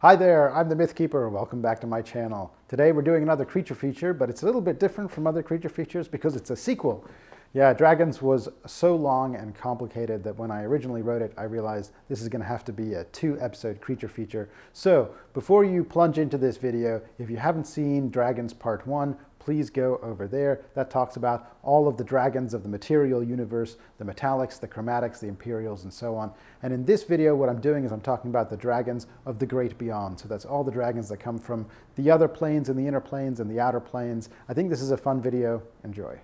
Hi there, I'm the Myth Keeper. Welcome back to my channel. Today we're doing another creature feature, but it's a little bit different from other creature features because it's a sequel. Yeah, Dragons was so long and complicated that when I originally wrote it, I realized this is going to have to be a 2-episode creature feature. So before you plunge into this video, if you haven't seen Dragons Part 1, please go over there. That talks about all of the dragons of the material universe, the metallics, the chromatics, the imperials, and so on. And in this video, what I'm doing is I'm talking about the dragons of the great beyond. So that's all the dragons that come from the other planes and the inner planes and the outer planes. I think this is a fun video. Enjoy.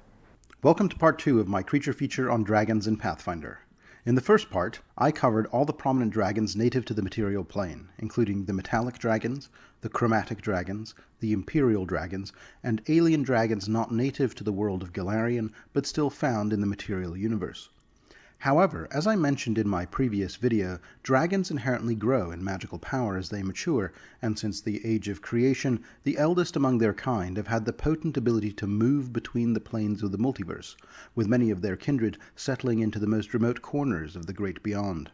Welcome to part 2 of my creature feature on dragons in Pathfinder. In the first part, I covered all the prominent dragons native to the material plane, including the metallic dragons, the chromatic dragons, the imperial dragons, and alien dragons not native to the world of Golarion, but still found in the material universe. However, as I mentioned in my previous video, dragons inherently grow in magical power as they mature, and since the age of creation, the eldest among their kind have had the potent ability to move between the planes of the multiverse, with many of their kindred settling into the most remote corners of the great beyond.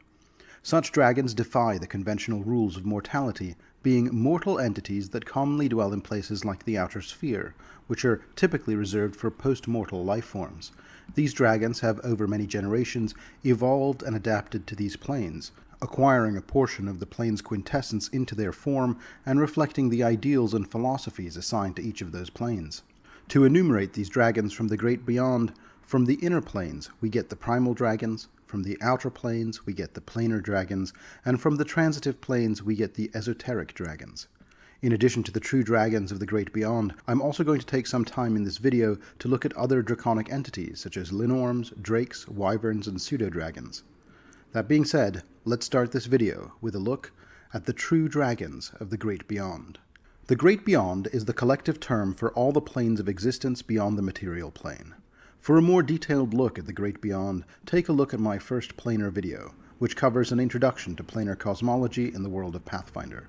Such dragons defy the conventional rules of mortality, being mortal entities that commonly dwell in places like the Outer Sphere, which are typically reserved for post-mortal life forms. These dragons have, over many generations, evolved and adapted to these planes, acquiring a portion of the plane's quintessence into their form and reflecting the ideals and philosophies assigned to each of those planes. To enumerate these dragons from the great beyond, from the inner planes we get the primal dragons, from the outer planes we get the planar dragons, and from the transitive planes we get the esoteric dragons. In addition to the true dragons of the great beyond, I'm also going to take some time in this video to look at other draconic entities such as Linnorms, drakes, wyverns, and Pseudodragons. That being said, let's start this video with a look at the true dragons of the great beyond. The great beyond is the collective term for all the planes of existence beyond the material plane. For a more detailed look at the great beyond, take a look at my first planar video, which covers an introduction to planar cosmology in the world of Pathfinder.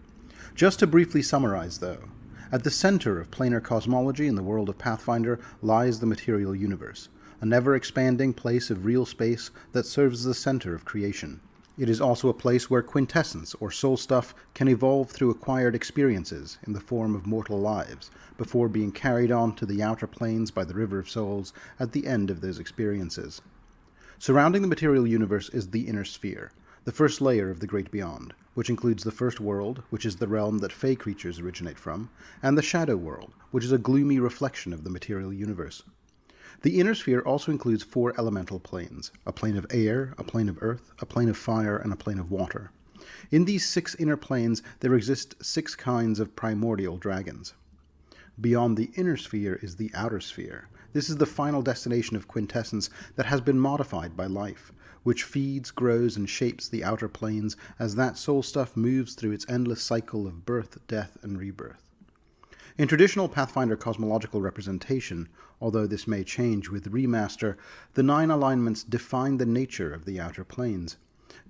Just to briefly summarize, though, at the center of planar cosmology in the world of Pathfinder lies the material universe, a never-expanding place of real space that serves as the center of creation. It is also a place where quintessence, or soul stuff, can evolve through acquired experiences in the form of mortal lives, before being carried on to the outer planes by the River of Souls at the end of those experiences. Surrounding the material universe is the Inner Sphere, the first layer of the Great Beyond, which includes the First World, which is the realm that Fey creatures originate from, and the Shadow World, which is a gloomy reflection of the material universe. The Inner Sphere also includes 4 elemental planes, a plane of air, a plane of earth, a plane of fire, and a plane of water. In these 6 inner planes, there exist 6 kinds of primordial dragons. Beyond the Inner Sphere is the Outer Sphere. This is the final destination of quintessence that has been modified by life, which feeds, grows, and shapes the outer planes as that soul stuff moves through its endless cycle of birth, death, and rebirth. In traditional Pathfinder cosmological representation, although this may change with remaster, the 9 alignments define the nature of the outer planes.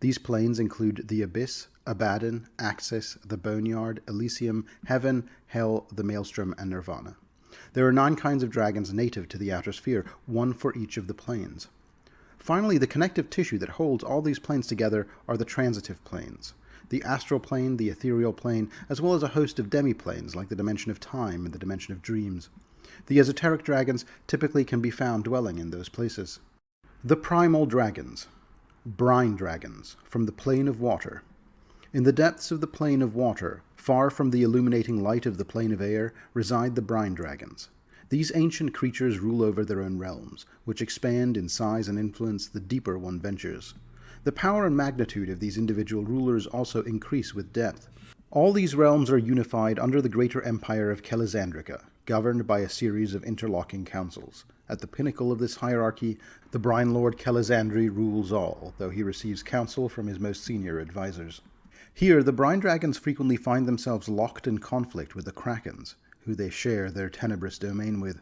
These planes include the Abyss, Abaddon, Axis, the Boneyard, Elysium, Heaven, Hell, the Maelstrom, and Nirvana. There are 9 kinds of dragons native to the Outer Sphere, 1 for each of the planes. Finally, the connective tissue that holds all these planes together are the transitive planes. The astral plane, the ethereal plane, as well as a host of demi-planes like the dimension of time and the dimension of dreams. The esoteric dragons typically can be found dwelling in those places. The primal dragons. Brine Dragons, from the plane of water. In the depths of the plane of water, far from the illuminating light of the plane of air, reside the Brine Dragons. These ancient creatures rule over their own realms, which expand in size and influence the deeper one ventures. The power and magnitude of these individual rulers also increase with depth. All these realms are unified under the greater empire of Kelizandrica, governed by a series of interlocking councils. At the pinnacle of this hierarchy, the Brine Lord Kelizandri rules all, though he receives counsel from his most senior advisors. Here, the Brine Dragons frequently find themselves locked in conflict with the Krakens, who they share their tenebrous domain with.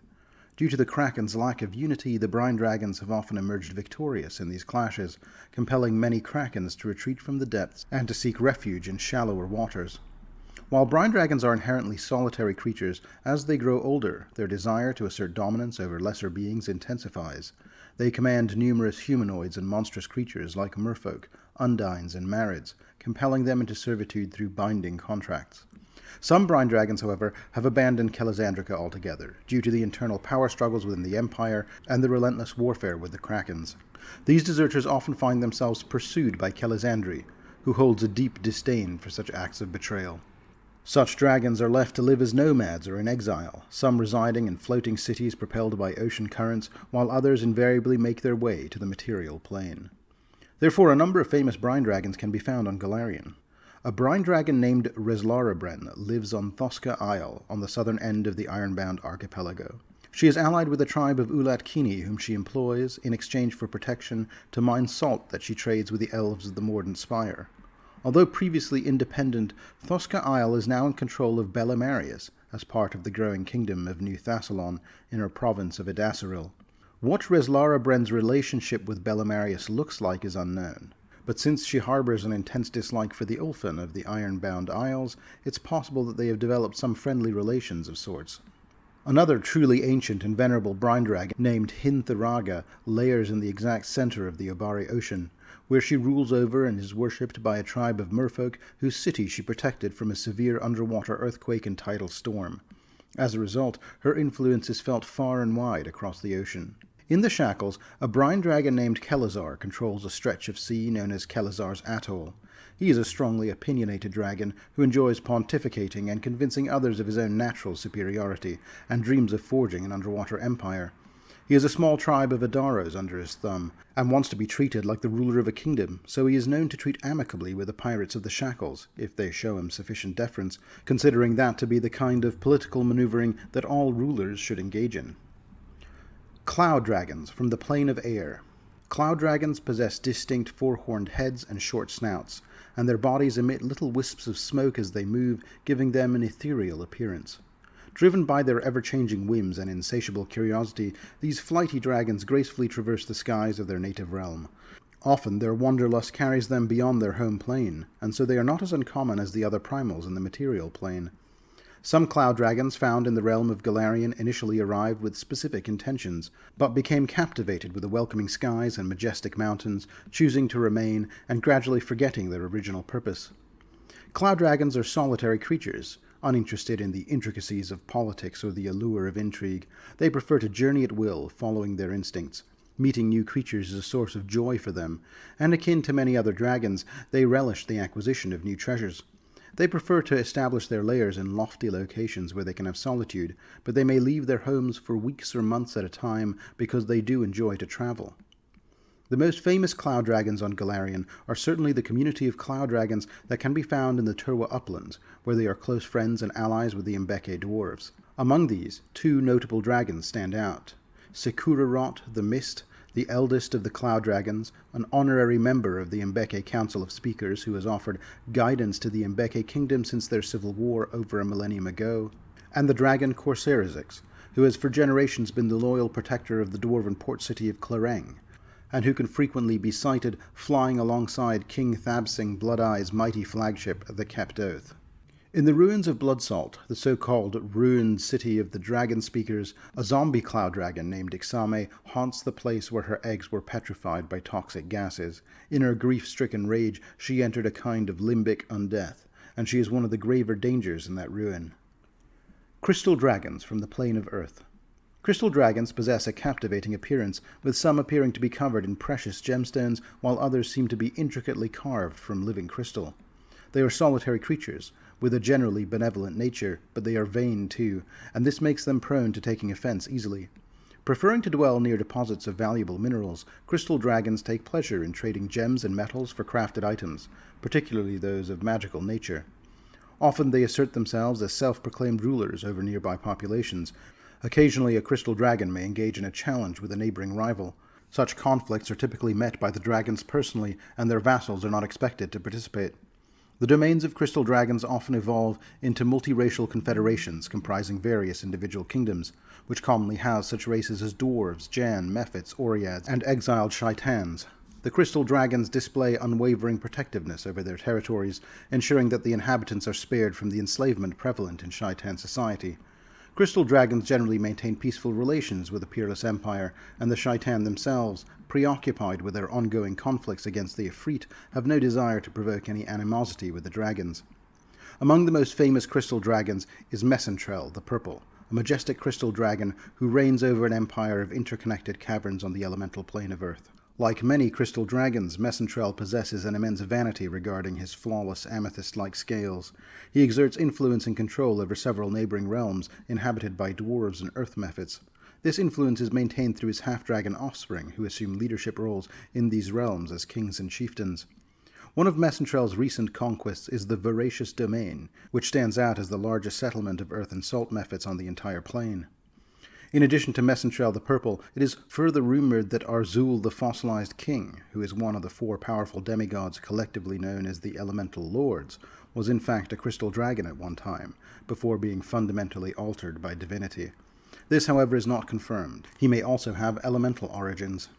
Due to the Kraken's lack of unity, the Brine Dragons have often emerged victorious in these clashes, compelling many Krakens to retreat from the depths and to seek refuge in shallower waters. While Brine Dragons are inherently solitary creatures, as they grow older, their desire to assert dominance over lesser beings intensifies. They command numerous humanoids and monstrous creatures like merfolk, undines, and marids, compelling them into servitude through binding contracts. Some Brine Dragons, however, have abandoned Kelazandrica altogether, due to the internal power struggles within the Empire and the relentless warfare with the Krakens. These deserters often find themselves pursued by Kelazandri, who holds a deep disdain for such acts of betrayal. Such dragons are left to live as nomads or in exile, some residing in floating cities propelled by ocean currents, while others invariably make their way to the material plane. Therefore, a number of famous Brine Dragons can be found on Golarion. A Brine Dragon named Reslarabren lives on Thoska Isle, on the southern end of the Ironbound archipelago. She is allied with a tribe of Ulat-Kini, whom she employs, in exchange for protection, to mine salt that she trades with the elves of the Mordant Spire. Although previously independent, Thoska Isle is now in control of Belimarius, as part of the growing kingdom of New Thassalon in her province of Edasseril. What Reslarabren's relationship with Belimarius looks like is unknown, but since she harbors an intense dislike for the Ulfin of the Ironbound Isles, it's possible that they have developed some friendly relations of sorts. Another truly ancient and venerable Brine Dragon, named Hintharaga, layers in the exact center of the Obari Ocean, where she rules over and is worshipped by a tribe of merfolk whose city she protected from a severe underwater earthquake and tidal storm. As a result, her influence is felt far and wide across the ocean. In the Shackles, a Brine Dragon named Kelazar controls a stretch of sea known as Kelazar's Atoll. He is a strongly opinionated dragon who enjoys pontificating and convincing others of his own natural superiority, and dreams of forging an underwater empire. He has a small tribe of Adaros under his thumb, and wants to be treated like the ruler of a kingdom, so he is known to treat amicably with the pirates of the Shackles, if they show him sufficient deference, considering that to be the kind of political maneuvering that all rulers should engage in. Cloud Dragons from the Plane of Air. Cloud Dragons possess distinct four-horned heads and short snouts, and their bodies emit little wisps of smoke as they move, giving them an ethereal appearance. Driven by their ever-changing whims and insatiable curiosity, these flighty dragons gracefully traverse the skies of their native realm. Often their wanderlust carries them beyond their home plane, and so they are not as uncommon as the other primals in the material plane. Some cloud dragons found in the realm of Golarion initially arrived with specific intentions, but became captivated with the welcoming skies and majestic mountains, choosing to remain and gradually forgetting their original purpose. Cloud dragons are solitary creatures, uninterested in the intricacies of politics or the allure of intrigue. They prefer to journey at will, following their instincts. Meeting new creatures is a source of joy for them, and akin to many other dragons, they relish the acquisition of new treasures. They prefer to establish their lairs in lofty locations where they can have solitude, but they may leave their homes for weeks or months at a time because they do enjoy to travel. The most famous cloud dragons on Golarion are certainly the community of cloud dragons that can be found in the Turwa uplands, where they are close friends and allies with the Mbeke dwarves. Among these, two notable dragons stand out. Sekurarot the Mist, the eldest of the Cloud Dragons, an honorary member of the Mbeke Council of Speakers who has offered guidance to the Mbeke Kingdom since their civil war over a millennium ago, and the dragon Corsairizix, who has for generations been the loyal protector of the dwarven port city of Clareng, and who can frequently be sighted flying alongside King Thabsing Blood-Eye's mighty flagship, the Kept Oath. In the ruins of Bloodsalt, the so-called ruined city of the dragon speakers, a zombie cloud dragon named Ixame haunts the place where her eggs were petrified by toxic gases. In her grief-stricken rage, she entered a kind of limbic undeath, and she is one of the graver dangers in that ruin. Crystal Dragons from the Plane of Earth. Crystal dragons possess a captivating appearance, with some appearing to be covered in precious gemstones, while others seem to be intricately carved from living crystal. They are solitary creatures, with a generally benevolent nature, but they are vain too, and this makes them prone to taking offense easily. Preferring to dwell near deposits of valuable minerals, crystal dragons take pleasure in trading gems and metals for crafted items, particularly those of magical nature. Often they assert themselves as self-proclaimed rulers over nearby populations. Occasionally a crystal dragon may engage in a challenge with a neighboring rival. Such conflicts are typically met by the dragons personally, and their vassals are not expected to participate. The domains of crystal dragons often evolve into multiracial confederations comprising various individual kingdoms, which commonly house such races as dwarves, Jan, Mephits, Oreads, and exiled Shaitans. The crystal dragons display unwavering protectiveness over their territories, ensuring that the inhabitants are spared from the enslavement prevalent in Shaitan society. Crystal dragons generally maintain peaceful relations with the Peerless Empire, and the Shaitan themselves, preoccupied with their ongoing conflicts against the Ifrit, have no desire to provoke any animosity with the dragons. Among the most famous crystal dragons is Messentrel, the Purple, a majestic crystal dragon who reigns over an empire of interconnected caverns on the elemental plane of Earth. Like many crystal dragons, Messentrel possesses an immense vanity regarding his flawless amethyst-like scales. He exerts influence and control over several neighboring realms inhabited by dwarves and earth mephits. This influence is maintained through his half-dragon offspring, who assume leadership roles in these realms as kings and chieftains. One of Messentrel's recent conquests is the Voracious Domain, which stands out as the largest settlement of earth and salt mephits on the entire plane. In addition to Messentrel the Purple, it is further rumored that Arzul the Fossilized King, who is one of the 4 powerful demigods collectively known as the Elemental Lords, was in fact a crystal dragon at one time, before being fundamentally altered by divinity. This, however, is not confirmed. He may also have elemental origins.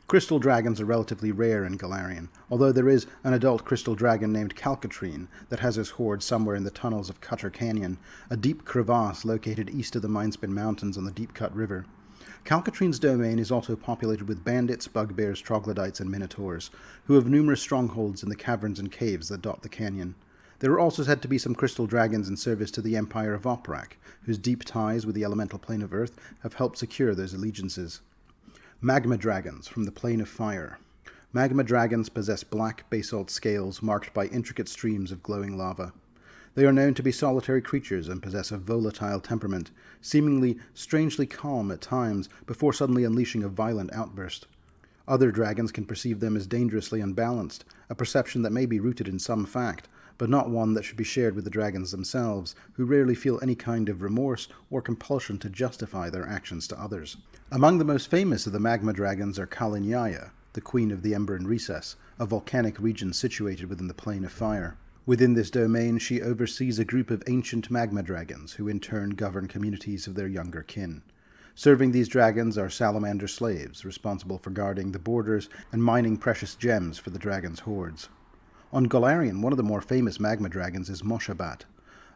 Crystal dragons are relatively rare in Golarion, although there is an adult crystal dragon named Calcatrine that has his hoard somewhere in the tunnels of Cutter Canyon, a deep crevasse located east of the Mindspin Mountains on the Deep Cut River. Calcatrine's domain is also populated with bandits, bugbears, troglodytes, and minotaurs, who have numerous strongholds in the caverns and caves that dot the canyon. There are also said to be some crystal dragons in service to the Empire of Oprak, whose deep ties with the elemental plane of Earth have helped secure those allegiances. Magma Dragons from the Plane of Fire. Magma Dragons possess black basalt scales marked by intricate streams of glowing lava. They are known to be solitary creatures and possess a volatile temperament, seemingly strangely calm at times before suddenly unleashing a violent outburst. Other dragons can perceive them as dangerously unbalanced, a perception that may be rooted in some fact, but not one that should be shared with the dragons themselves, who rarely feel any kind of remorse or compulsion to justify their actions to others. Among the most famous of the Magma Dragons are Kalinyaya, the Queen of the Ember and Recess, a volcanic region situated within the Plane of Fire. Within this domain, she oversees a group of ancient Magma Dragons, who in turn govern communities of their younger kin. Serving these dragons are salamander slaves, responsible for guarding the borders and mining precious gems for the dragons' hordes. On Golarion, one of the more famous Magma Dragons is Moshabat,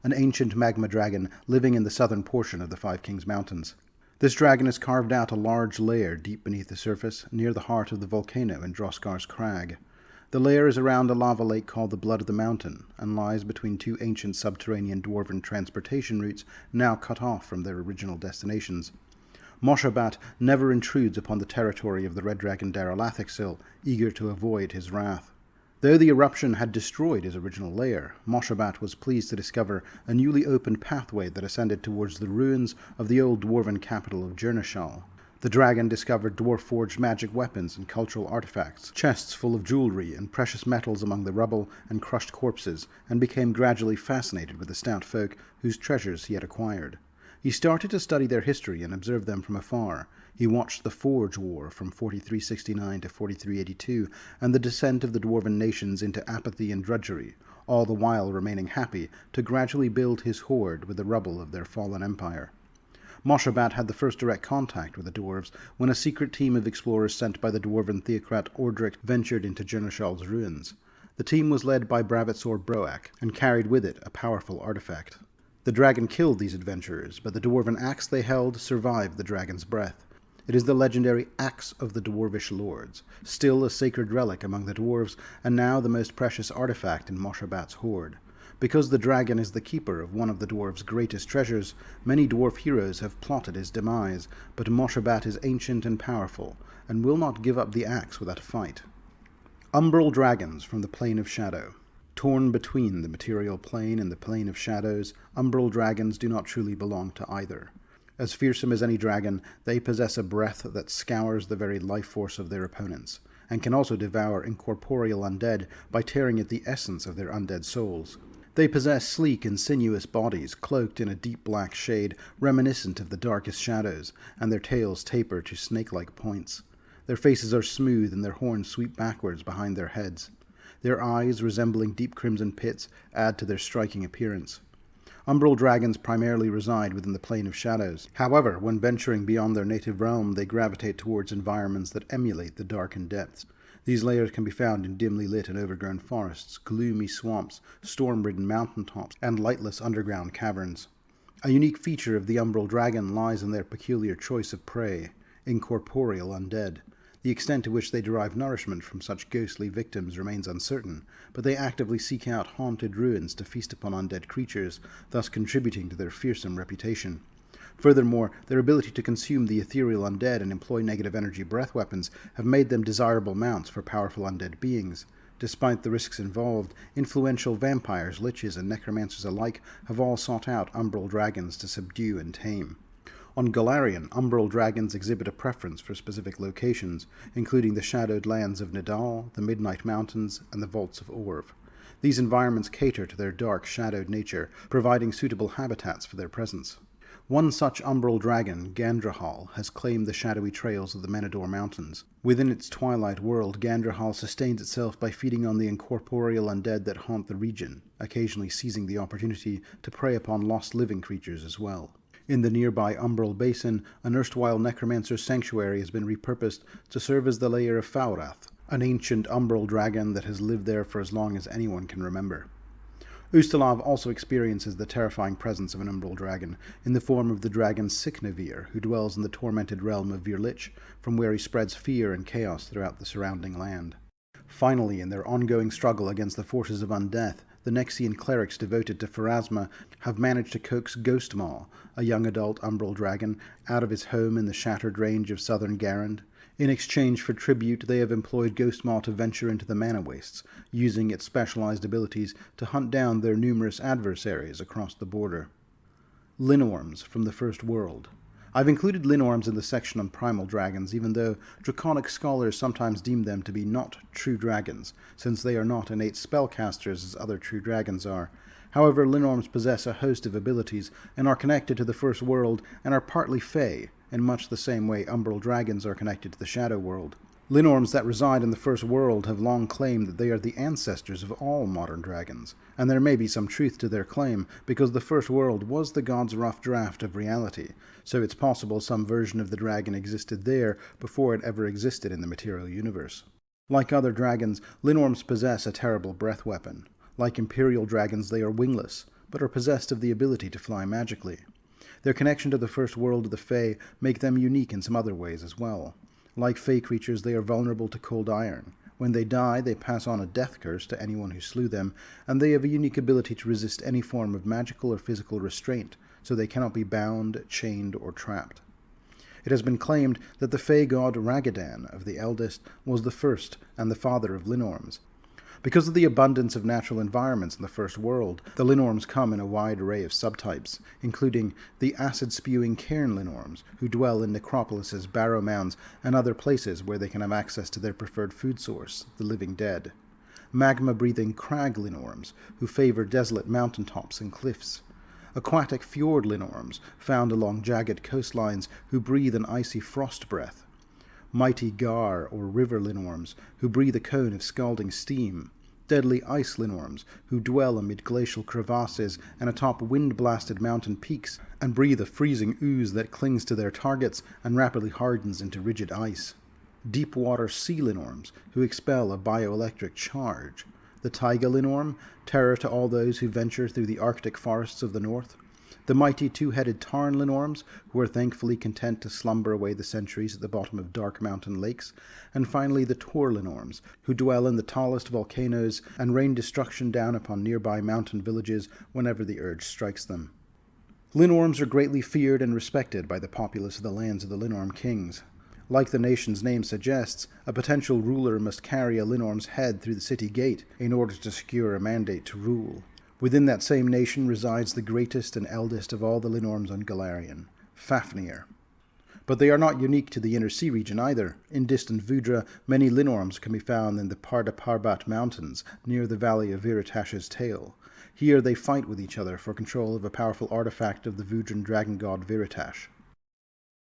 an ancient Magma Dragon living in the southern portion of the Five Kings Mountains. This dragon has carved out a large lair deep beneath the surface, near the heart of the volcano in Droskar's Crag. The lair is around a lava lake called the Blood of the Mountain, and lies between 2 ancient subterranean dwarven transportation routes now cut off from their original destinations. Moshabat never intrudes upon the territory of the Red Dragon Daralathixil, eager to avoid his wrath. Though the eruption had destroyed his original lair, Moshabat was pleased to discover a newly opened pathway that ascended towards the ruins of the old dwarven capital of Jernishal. The dragon discovered dwarf-forged magic weapons and cultural artifacts, chests full of jewelry and precious metals among the rubble and crushed corpses, and became gradually fascinated with the stout folk whose treasures he had acquired. He started to study their history and observe them from afar. He watched the Forge War from 4369 to 4382 and the descent of the dwarven nations into apathy and drudgery, all the while remaining happy to gradually build his hoard with the rubble of their fallen empire. Moshabat had the first direct contact with the dwarves when a secret team of explorers sent by the dwarven theocrat Ordric ventured into Jernishal's ruins. The team was led by Bravitsor Broak and carried with it a powerful artifact. The dragon killed these adventurers, but the dwarven axe they held survived the dragon's breath. It is the legendary Axe of the Dwarvish Lords, still a sacred relic among the dwarves, and now the most precious artifact in Moshabat's hoard. Because the dragon is the keeper of one of the dwarves' greatest treasures, many dwarf heroes have plotted his demise, but Moshabat is ancient and powerful, and will not give up the axe without a fight. Umbral Dragons from the Plane of Shadow. Torn between the material plane and the plane of shadows, Umbral Dragons do not truly belong to either. As fearsome as any dragon, they possess a breath that scours the very life force of their opponents, and can also devour incorporeal undead by tearing at the essence of their undead souls. They possess sleek and sinuous bodies, cloaked in a deep black shade reminiscent of the darkest shadows, and their tails taper to snake-like points. Their faces are smooth, and their horns sweep backwards behind their heads. Their eyes, resembling deep crimson pits, add to their striking appearance. Umbral dragons primarily reside within the Plane of Shadows. However, when venturing beyond their native realm, they gravitate towards environments that emulate the darkened depths. These layers can be found in dimly lit and overgrown forests, gloomy swamps, storm-ridden mountaintops, and lightless underground caverns. A unique feature of the Umbral Dragon lies in their peculiar choice of prey, incorporeal undead. The extent to which they derive nourishment from such ghostly victims remains uncertain, but they actively seek out haunted ruins to feast upon undead creatures, thus contributing to their fearsome reputation. Furthermore, their ability to consume the ethereal undead and employ negative energy breath weapons have made them desirable mounts for powerful undead beings. Despite the risks involved, influential vampires, liches, and necromancers alike have all sought out Umbral Dragons to subdue and tame. On Golarion, Umbral Dragons exhibit a preference for specific locations, including the shadowed lands of Nidal, the Midnight Mountains, and the Vaults of Orv. These environments cater to their dark, shadowed nature, providing suitable habitats for their presence. One such Umbral Dragon, Gandrahal, has claimed the shadowy trails of the Menador Mountains. Within its twilight world, Gandrahal sustains itself by feeding on the incorporeal undead that haunt the region, occasionally seizing the opportunity to prey upon lost living creatures as well. In the nearby Umbral Basin, an erstwhile necromancer sanctuary has been repurposed to serve as the lair of Faurath, an ancient Umbral dragon that has lived there for as long as anyone can remember. Ustalav also experiences the terrifying presence of an Umbral dragon in the form of the dragon Siknavir, who dwells in the tormented realm of Virlich, from where he spreads fear and chaos throughout the surrounding land. Finally, in their ongoing struggle against the forces of undeath, the Nexian clerics devoted to Pharasma have managed to coax Ghostmaw, a young adult Umbral dragon, out of his home in the shattered range of southern Garand. In exchange for tribute, they have employed Ghostmaw to venture into the Mana Wastes, using its specialized abilities to hunt down their numerous adversaries across the border. Linnorms from the First World. I've included Linnorms in the section on primal dragons, even though draconic scholars sometimes deem them to be not true dragons, since they are not innate spellcasters as other true dragons are. However, Linnorms possess a host of abilities and are connected to the First World and are partly Fey, in much the same way Umbral Dragons are connected to the Shadow World. Linnorms that reside in the First World have long claimed that they are the ancestors of all modern dragons, and there may be some truth to their claim, because the First World was the gods' rough draft of reality, so it's possible some version of the dragon existed there before it ever existed in the material universe. Like other dragons, Linnorms possess a terrible breath weapon. Like Imperial dragons, they are wingless, but are possessed of the ability to fly magically. Their connection to the First World of the Fae make them unique in some other ways as well. Like Fae creatures, they are vulnerable to cold iron. When they die, they pass on a death curse to anyone who slew them, and they have a unique ability to resist any form of magical or physical restraint, so they cannot be bound, chained, or trapped. It has been claimed that the Fae god Ragadan of the Eldest was the first and the father of Linnorms. Because of the abundance of natural environments in the First World, the Linnorms come in a wide array of subtypes, including the acid-spewing cairn Linnorms, who dwell in necropolises, barrow mounds, and other places where they can have access to their preferred food source, the living dead. Magma-breathing crag Linnorms, who favor desolate mountaintops and cliffs. Aquatic fjord Linnorms, found along jagged coastlines, who breathe an icy frost breath. Mighty Gar, or river Linnorms, who breathe a cone of scalding steam. Deadly ice Linnorms, who dwell amid glacial crevasses and atop wind-blasted mountain peaks, and breathe a freezing ooze that clings to their targets and rapidly hardens into rigid ice. Deep-water sea Linnorms, who expel a bioelectric charge. The Taiga Linnorm, terror to all those who venture through the Arctic forests of the north. The mighty two-headed Tarn Linnorms, who are thankfully content to slumber away the centuries at the bottom of dark mountain lakes, and finally the Tor Linnorms, who dwell in the tallest volcanoes and rain destruction down upon nearby mountain villages whenever the urge strikes them. Linnorms are greatly feared and respected by the populace of the lands of the Linnorm kings. Like the nation's name suggests, a potential ruler must carry a Linnorm's head through the city gate in order to secure a mandate to rule. Within that same nation resides the greatest and eldest of all the Linnorms on Golarion, Fafnir. But they are not unique to the Inner Sea region either. In distant Vudra, many Linnorms can be found in the Parbat Mountains, near the valley of Viritash's Tail. Here they fight with each other for control of a powerful artifact of the Vudran dragon god Viritash.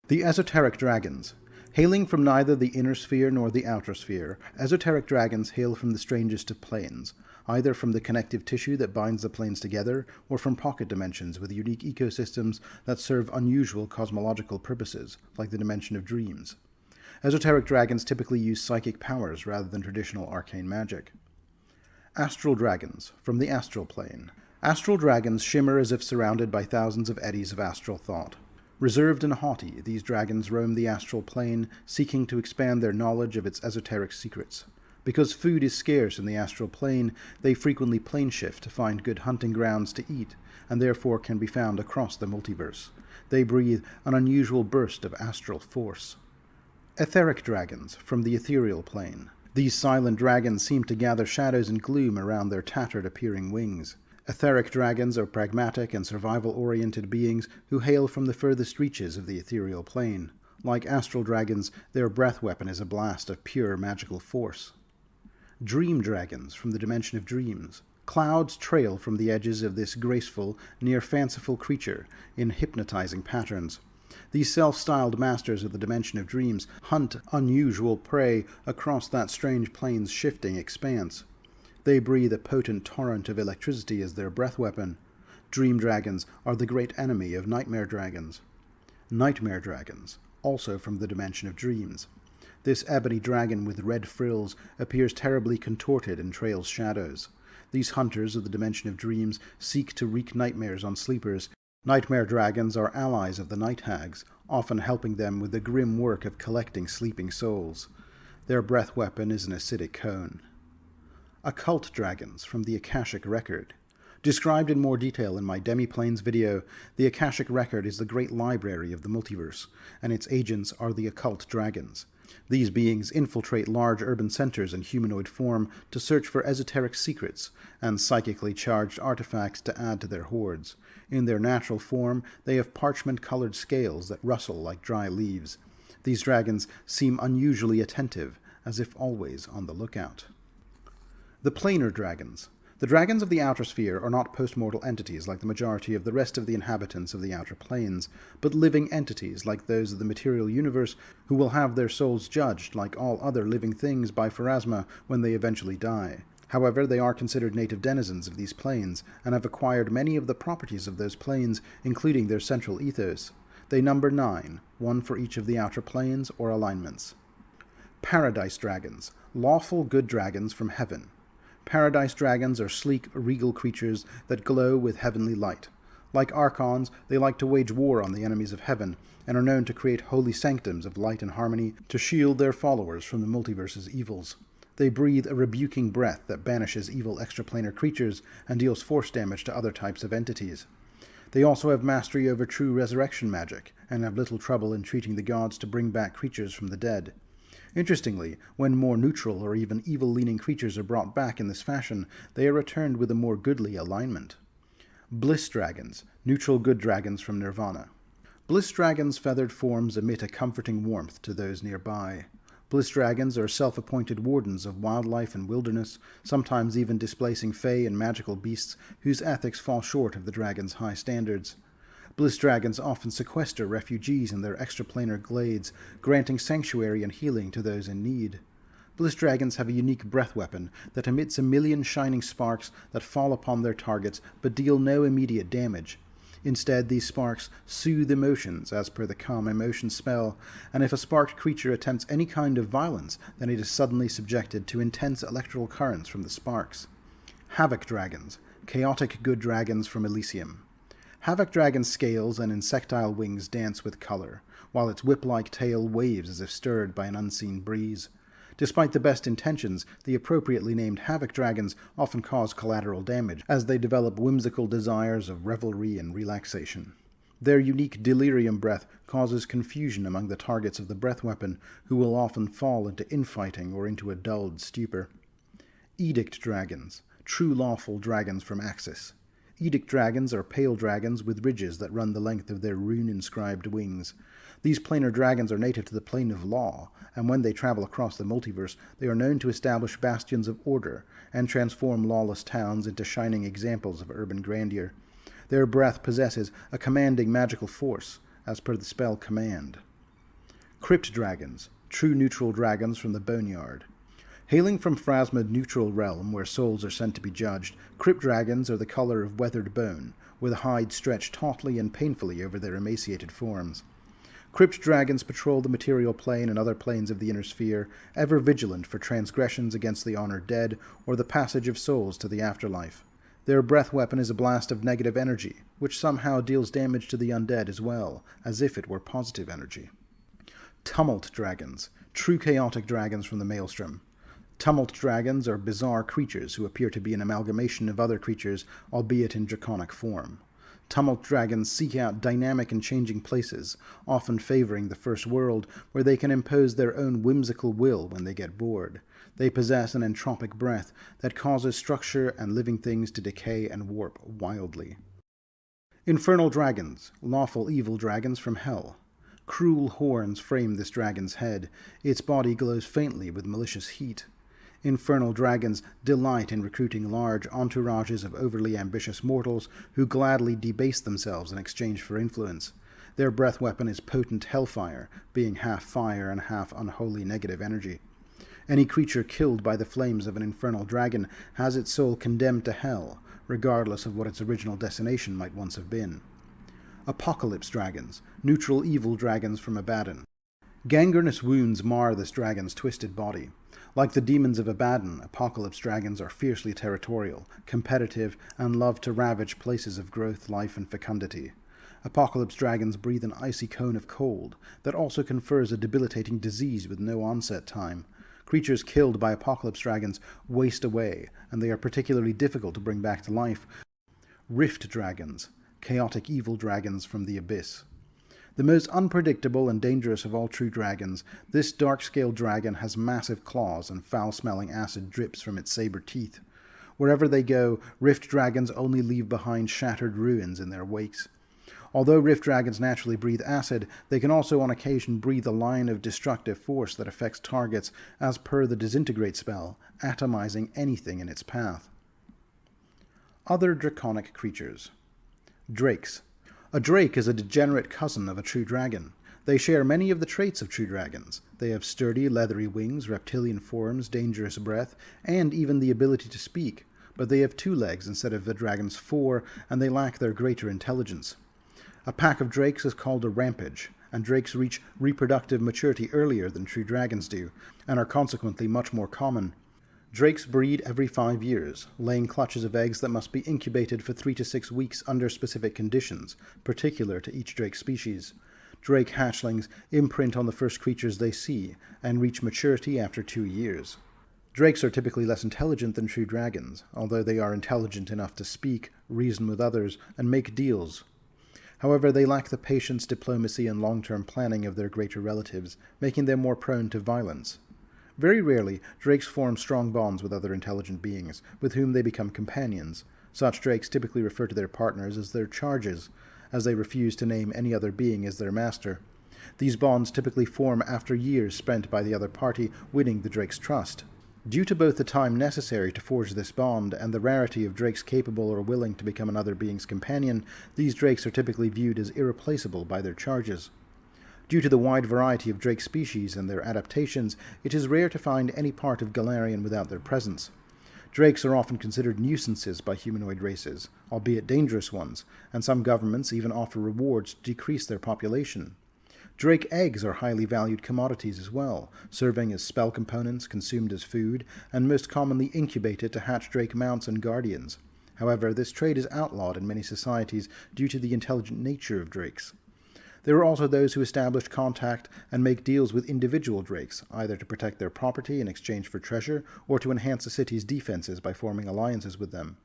The Esoteric Dragons. Hailing from neither the inner sphere nor the outer sphere, esoteric dragons hail from the strangest of planes, either from the connective tissue that binds the planes together, or from pocket dimensions with unique ecosystems that serve unusual cosmological purposes, like the dimension of dreams. Esoteric dragons typically use psychic powers rather than traditional arcane magic. Astral Dragons, from the astral plane. Astral dragons shimmer as if surrounded by thousands of eddies of astral thought. Reserved and haughty, these dragons roam the astral plane, seeking to expand their knowledge of its esoteric secrets. Because food is scarce in the astral plane, they frequently plane shift to find good hunting grounds to eat, and therefore can be found across the multiverse. They breathe an unusual burst of astral force. Etheric Dragons, from the ethereal plane. These silent dragons seem to gather shadows and gloom around their tattered appearing wings. Etheric dragons are pragmatic and survival-oriented beings who hail from the furthest reaches of the ethereal plane. Like astral dragons, their breath weapon is a blast of pure magical force. Dream dragons, from the dimension of dreams. Clouds trail from the edges of this graceful, near-fanciful creature in hypnotizing patterns. These self-styled masters of the dimension of dreams hunt unusual prey across that strange plane's shifting expanse. They breathe a potent torrent of electricity as their breath weapon. Dream dragons are the great enemy of nightmare dragons. Nightmare dragons, also from the dimension of dreams. This ebony dragon with red frills appears terribly contorted and trails shadows. These hunters of the dimension of dreams seek to wreak nightmares on sleepers. Nightmare dragons are allies of the night hags, often helping them with the grim work of collecting sleeping souls. Their breath weapon is an acidic cone. Occult Dragons, from the Akashic Record. Described in more detail in my Demiplanes video, the Akashic Record is the great library of the multiverse, and its agents are the Occult Dragons. These beings infiltrate large urban centers in humanoid form to search for esoteric secrets and psychically charged artifacts to add to their hoards. In their natural form, they have parchment-colored scales that rustle like dry leaves. These dragons seem unusually attentive, as if always on the lookout. The Planar Dragons. The dragons of the outer sphere are not post-mortal entities like the majority of the rest of the inhabitants of the outer planes, but living entities like those of the material universe who will have their souls judged like all other living things by Pharasma when they eventually die. However, they are considered native denizens of these planes and have acquired many of the properties of those planes, including their central ethos. They number 9, one for each of the outer planes or alignments. Paradise Dragons, lawful good dragons from heaven. Paradise dragons are sleek, regal creatures that glow with heavenly light. Like archons, they like to wage war on the enemies of heaven, and are known to create holy sanctums of light and harmony to shield their followers from the multiverse's evils. They breathe a rebuking breath that banishes evil extraplanar creatures and deals force damage to other types of entities. They also have mastery over true resurrection magic, and have little trouble entreating the gods to bring back creatures from the dead. Interestingly, when more neutral or even evil-leaning creatures are brought back in this fashion, they are returned with a more goodly alignment. Bliss Dragons, neutral good dragons from Nirvana. Bliss Dragons' feathered forms emit a comforting warmth to those nearby. Bliss Dragons are self-appointed wardens of wildlife and wilderness, sometimes even displacing fey and magical beasts whose ethics fall short of the dragon's high standards. Bliss Dragons often sequester refugees in their extraplanar glades, granting sanctuary and healing to those in need. Bliss Dragons have a unique breath weapon that emits a million shining sparks that fall upon their targets but deal no immediate damage. Instead, these sparks soothe emotions as per the Calm Emotion spell, and if a sparked creature attempts any kind of violence, then it is suddenly subjected to intense electrical currents from the sparks. Havoc Dragons, chaotic good dragons from Elysium. Havoc Dragon's scales and insectile wings dance with color, while its whip-like tail waves as if stirred by an unseen breeze. Despite the best intentions, the appropriately named Havoc Dragons often cause collateral damage, as they develop whimsical desires of revelry and relaxation. Their unique delirium breath causes confusion among the targets of the breath weapon, who will often fall into infighting or into a dulled stupor. Edict Dragons, true lawful dragons from Axis. Edict Dragons are pale dragons with ridges that run the length of their rune-inscribed wings. These planar dragons are native to the plane of law, and when they travel across the multiverse, they are known to establish bastions of order and transform lawless towns into shining examples of urban grandeur. Their breath possesses a commanding magical force, as per the spell Command. Crypt Dragons, true neutral dragons from the Boneyard. Hailing from Phrasma's neutral realm, where souls are sent to be judged, Crypt Dragons are the color of weathered bone, with a hide stretched tautly and painfully over their emaciated forms. Crypt Dragons patrol the material plane and other planes of the inner sphere, ever vigilant for transgressions against the honored dead or the passage of souls to the afterlife. Their breath weapon is a blast of negative energy, which somehow deals damage to the undead as well, as if it were positive energy. Tumult Dragons, true chaotic dragons from the Maelstrom. Tumult Dragons are bizarre creatures who appear to be an amalgamation of other creatures, albeit in draconic form. Tumult Dragons seek out dynamic and changing places, often favoring the First World, where they can impose their own whimsical will when they get bored. They possess an entropic breath that causes structure and living things to decay and warp wildly. Infernal Dragons, lawful evil dragons from hell. Cruel horns frame this dragon's head. Its body glows faintly with malicious heat. Infernal Dragons delight in recruiting large entourages of overly ambitious mortals who gladly debase themselves in exchange for influence. Their breath weapon is potent hellfire, being half fire and half unholy negative energy. Any creature killed by the flames of an infernal dragon has its soul condemned to hell, regardless of what its original destination might once have been. Apocalypse Dragons, neutral evil dragons from Abaddon. Gangrenous wounds mar this dragon's twisted body. Like the demons of Abaddon, Apocalypse Dragons are fiercely territorial, competitive, and love to ravage places of growth, life, and fecundity. Apocalypse Dragons breathe an icy cone of cold that also confers a debilitating disease with no onset time. Creatures killed by Apocalypse Dragons waste away, and they are particularly difficult to bring back to life. Rift Dragons, chaotic evil dragons from the abyss. The most unpredictable and dangerous of all true dragons, this dark-scaled dragon has massive claws and foul-smelling acid drips from its saber teeth. Wherever they go, Rift Dragons only leave behind shattered ruins in their wakes. Although Rift Dragons naturally breathe acid, they can also on occasion breathe a line of destructive force that affects targets as per the Disintegrate spell, atomizing anything in its path. Other draconic creatures. Drakes. A drake is a degenerate cousin of a true dragon. They share many of the traits of true dragons. They have sturdy, leathery wings, reptilian forms, dangerous breath, and even the ability to speak, but they have 2 legs instead of the dragon's 4, and they lack their greater intelligence. A pack of drakes is called a rampage, and drakes reach reproductive maturity earlier than true dragons do, and are consequently much more common. Drakes breed every 5 years, laying clutches of eggs that must be incubated for 3 to 6 weeks under specific conditions, particular to each drake species. Drake hatchlings imprint on the first creatures they see, and reach maturity after 2 years. Drakes are typically less intelligent than true dragons, although they are intelligent enough to speak, reason with others, and make deals. However, they lack the patience, diplomacy, and long-term planning of their greater relatives, making them more prone to violence. Very rarely, drakes form strong bonds with other intelligent beings, with whom they become companions. Such drakes typically refer to their partners as their charges, as they refuse to name any other being as their master. These bonds typically form after years spent by the other party winning the drake's trust. Due to both the time necessary to forge this bond and the rarity of drakes capable or willing to become another being's companion, these drakes are typically viewed as irreplaceable by their charges. Due to the wide variety of drake species and their adaptations, it is rare to find any part of Golarion without their presence. Drakes are often considered nuisances by humanoid races, albeit dangerous ones, and some governments even offer rewards to decrease their population. Drake eggs are highly valued commodities as well, serving as spell components, consumed as food, and most commonly incubated to hatch drake mounts and guardians. However, this trade is outlawed in many societies due to the intelligent nature of drakes. There are also those who establish contact and make deals with individual drakes, either to protect their property in exchange for treasure, or to enhance a city's defenses by forming alliances with them.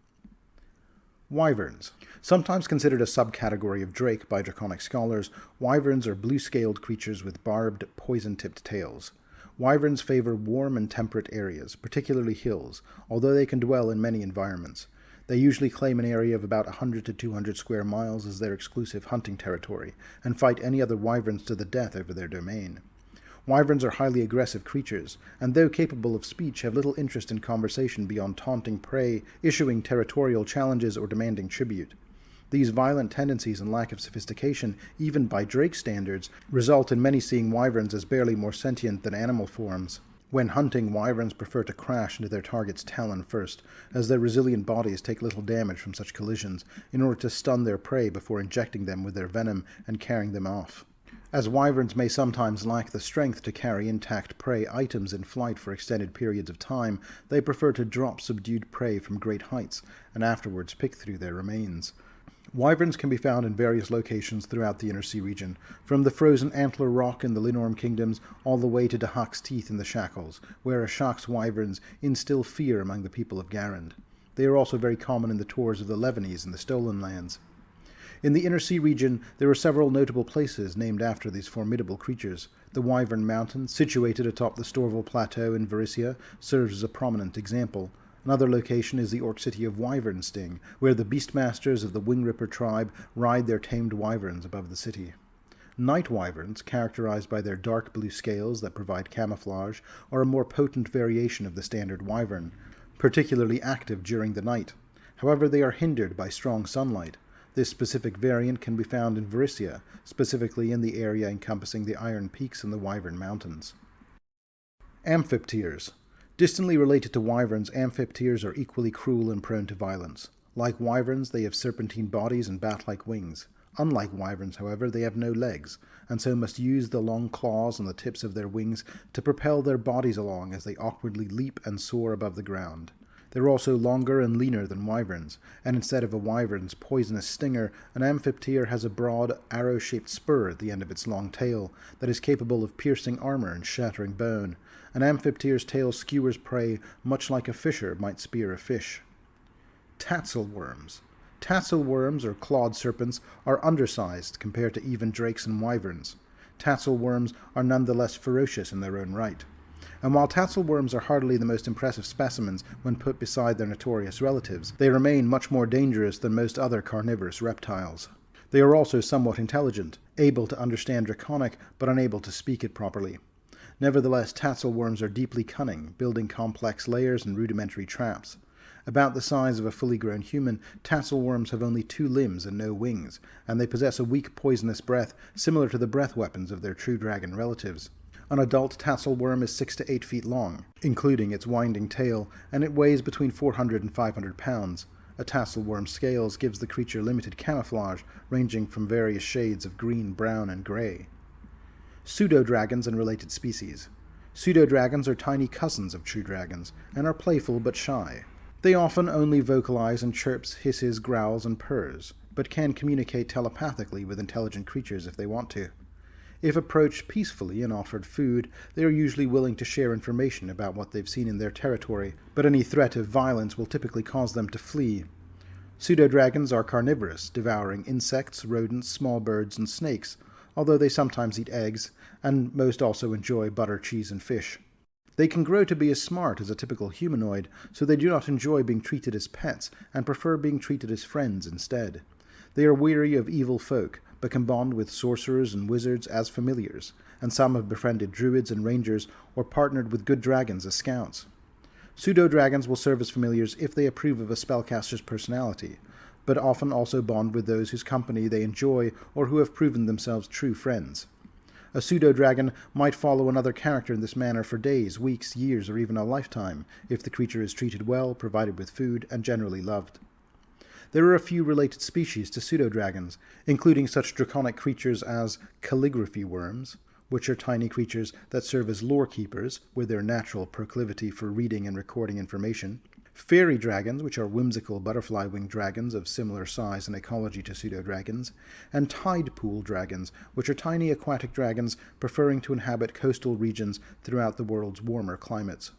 Wyverns. Sometimes considered a subcategory of drake by draconic scholars, wyverns are blue-scaled creatures with barbed, poison-tipped tails. Wyverns favor warm and temperate areas, particularly hills, although they can dwell in many environments. They usually claim an area of about 100 to 200 square miles as their exclusive hunting territory, and fight any other wyverns to the death over their domain. Wyverns are highly aggressive creatures, and though capable of speech, have little interest in conversation beyond taunting prey, issuing territorial challenges, or demanding tribute. These violent tendencies and lack of sophistication, even by drake standards, result in many seeing wyverns as barely more sentient than animal forms. When hunting, wyverns prefer to crash into their target's talon first, as their resilient bodies take little damage from such collisions, in order to stun their prey before injecting them with their venom and carrying them off. As wyverns may sometimes lack the strength to carry intact prey items in flight for extended periods of time, they prefer to drop subdued prey from great heights and afterwards pick through their remains. Wyverns can be found in various locations throughout the Inner Sea region, from the frozen Antler Rock in the Linnorm kingdoms all the way to Dahak's Teeth in the Shackles, where Ashok's wyverns instill fear among the people of Garand. They are also very common in the tours of the Levanese in the Stolen Lands. In the Inner Sea region, there are several notable places named after these formidable creatures. The Wyvern Mountain, situated atop the Storval Plateau in Varisia, serves as a prominent example. Another location is the Orc city of Wyvernsting, where the Beastmasters of the Wingripper tribe ride their tamed wyverns above the city. Night wyverns, characterized by their dark blue scales that provide camouflage, are a more potent variation of the standard wyvern, particularly active during the night. However, they are hindered by strong sunlight. This specific variant can be found in Varisia, specifically in the area encompassing the Iron Peaks and the Wyvern Mountains. Amphipteres. Distantly related to wyverns, amphipteres are equally cruel and prone to violence. Like wyverns, they have serpentine bodies and bat-like wings. Unlike wyverns, however, they have no legs, and so must use the long claws on the tips of their wings to propel their bodies along as they awkwardly leap and soar above the ground. They are also longer and leaner than wyverns, and instead of a wyvern's poisonous stinger, an amphiptere has a broad, arrow-shaped spur at the end of its long tail that is capable of piercing armor and shattering bone. An amphiptere's tail skewers prey much like a fisher might spear a fish. Tatzlwyrms. Tatzlwyrms, or clawed serpents, are undersized compared to even drakes and wyverns. Tatzlwyrms are nonetheless ferocious in their own right. And while tatzlwyrms are hardly the most impressive specimens when put beside their notorious relatives, they remain much more dangerous than most other carnivorous reptiles. They are also somewhat intelligent, able to understand Draconic, but unable to speak it properly. Nevertheless, tatzlwyrms are deeply cunning, building complex layers and rudimentary traps. About the size of a fully grown human, tatzlwyrms have only 2 limbs and no wings, and they possess a weak poisonous breath similar to the breath weapons of their true dragon relatives. An adult tatzlwyrm is 6 to 8 feet long, including its winding tail, and it weighs between 400 and 500 pounds. A tatzlwyrm's scales gives the creature limited camouflage, ranging from various shades of green, brown, and gray. Pseudodragons and related species. Pseudodragons are tiny cousins of true dragons, and are playful but shy. They often only vocalize in chirps, hisses, growls, and purrs, but can communicate telepathically with intelligent creatures if they want to. If approached peacefully and offered food, they are usually willing to share information about what they've seen in their territory, but any threat of violence will typically cause them to flee. Pseudodragons are carnivorous, devouring insects, rodents, small birds, and snakes, although they sometimes eat eggs, and most also enjoy butter, cheese, and fish. They can grow to be as smart as a typical humanoid, so they do not enjoy being treated as pets, and prefer being treated as friends instead. They are weary of evil folk, but can bond with sorcerers and wizards as familiars, and some have befriended druids and rangers or partnered with good dragons as scouts. Pseudo-dragons will serve as familiars if they approve of a spellcaster's personality, but often also bond with those whose company they enjoy or who have proven themselves true friends. A pseudo-dragon might follow another character in this manner for days, weeks, years, or even a lifetime, if the creature is treated well, provided with food, and generally loved. There are a few related species to pseudo-dragons, including such draconic creatures as calligraphy worms, which are tiny creatures that serve as lore keepers with their natural proclivity for reading and recording information, fairy dragons, which are whimsical butterfly-winged dragons of similar size and ecology to pseudo-dragons, and tide pool dragons, which are tiny aquatic dragons preferring to inhabit coastal regions throughout the world's warmer climates.